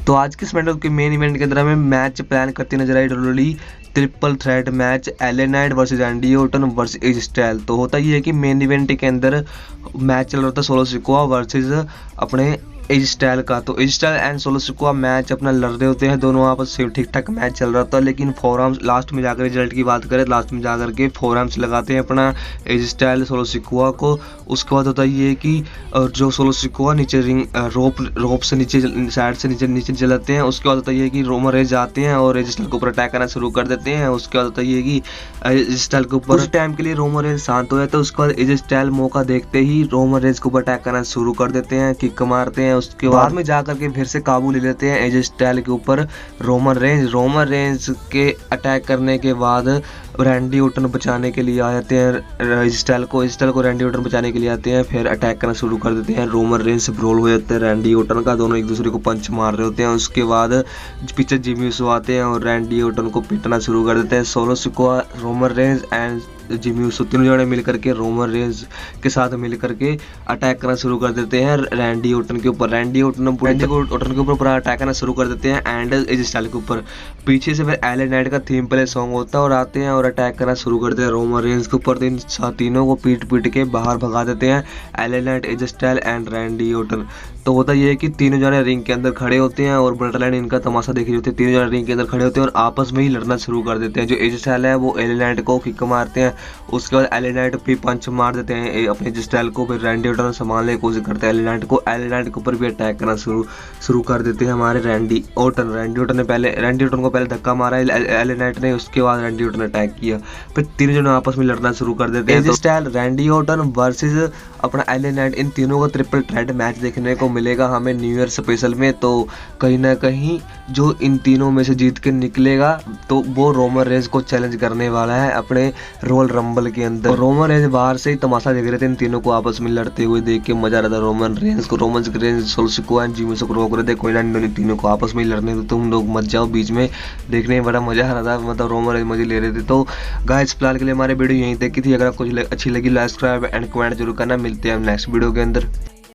तो आज के स्मैकडाउन के मेन इवेंट के अंदर हमें मैच प्लान करती नजर आई WWE triple threat match LA Knight versus Randy Orton versus AJ Styles. तो होता ये है कि मेन इवेंट के अंदर मैच चल रहा था सोलो सिकोआ वर्सेस अपने एज स्टाइल का। तो AJ Styles and Solo Sikoa match अपना लड़ रहे होते हैं, दोनों आपस से ठीक ठाक मैच चल रहा था, लेकिन फोर आर्म्स लास्ट में जाकर रिजल्ट की बात करें, लास्ट में जाकर के फोर आर्म्स लगाते हैं अपना एज स्टाइल सोलो सिकोआ को। उसके बाद होता ये है कि जो सोलो सिकोआ नीचे रिंग रोप से नीचे साइड से नीचे जलाते हैं। उसके बाद होता ये है कि रोमन रेंज आते हैं और एज स्टाइल के ऊपर अटैक करना शुरू कर देते हैं। उसके बाद होता ये है कि एज स्टाइल के ऊपर कुछ टाइम के लिए रोमन रेंज शांत हो जाता है। उसके बाद एज स्टाइल मौका देखते ही रोमन रेंज के ऊपर अटैक करना शुरू कर देते हैं, किक मारते हैं। उसके बाद में जाकर के फिर से काबू ले लेते हैं एज स्टाइल के ऊपर रोमन रेंज के अटैक करने के बाद रैंडी ऑर्टन बचाने के लिए आ जाते हैं एज स्टाइल को रैंडी ऑर्टन बचाने के लिए आते हैं, फिर अटैक करना शुरू कर देते हैं। रोमन रेंज से ब्रोल हो जाते हैं रैंडी ऑर्टन का, दोनों एक दूसरे को पंच मार रहे होते हैं। उसके बाद पीछे जिमी ऊसो आते हैं और रैंडी ऑर्टन को पीटना शुरू कर देते हैं। Solo Sikoa, Roman Reigns and Jimmy Uso तीनों जने मिलकर के रोमन रेंज के साथ मिलकर के अटैक करना शुरू कर देते हैं रैंडी ऑर्टन के ऊपर। रैंडी ऑर्टन के ऊपर पूरा अटैक करना शुरू कर देते हैं एंड एज स्टाइल के ऊपर। पीछे से फिर एलए नाइट का थीम प्ले सॉन्ग होता है और आते हैं और अटैक करना शुरू करते हैं रोमन रेंज के ऊपर। तीनों को पीट के बाहर भगा देते हैं LA Knight, AJ Styles and Randy Orton. तो होता यह है कि तीनों जने रिंग के अंदर खड़े होते हैं और ब्लडलाइन इनका तमाशा देख रही होती है। तीनों जने रिंग के अंदर खड़े होते हैं और आपस में ही लड़ना शुरू कर देते हैं। जो एज स्टाइल है वो एलए नाइट को किक मारते हैं, उसके बाद एलए नाइट भी पंच मार देते हैं अपने एज स्टाइल को। फिर रैंडी ऑर्टन संभालने की कोशिश करते हैं एलए नाइट के ऊपर भी अटैक करना शुरू कर देते हैं हमारे रैंडी ऑर्टन को पहले धक्का मारा एलए नाइट ने, उसके बाद रैंडी ऑर्टन ने अटैक किया। फिर तीनों जने आपस में लड़ना शुरू कर देते हैं। AJ Styles, Randy Orton versus अपना एलए नाइट, इन तीनों का ट्रिपल थ्रेट मैच देखने को मिलेगा हमें न्यू ईयर स्पेशल में। तो कहीं ना कहीं जो इन तीनों में से जीत के निकलेगा तो वो रोमन रेंज को चैलेंज करने वाला है अपने रॉयल रंबल के अंदर। रोमन रेंज बाहर से ही तमाशा देख रहे थे, इन तीनों को आपस में लड़ते हुए देख के मजा आ रहा था। Roman Reigns solo Sikoa and Jimmy Uso को रोक रहे थे, कोई ना इन तीनों को आपस में ही लड़ने दो, तुम लोग मत जाओ बीच में। देखने में बड़ा मजा आ रहा था, मतलब रोमन रेंज मजे ले रहे थे। तो गाइस फिलहाल के लिए हमारी वीडियो यहीं तक की थी। अगर आपको अच्छी लगी लाइक, सब्सक्राइब एंड कमेंट जरूर करना। मिलते हैं हम नेक्स्ट वीडियो के अंदर।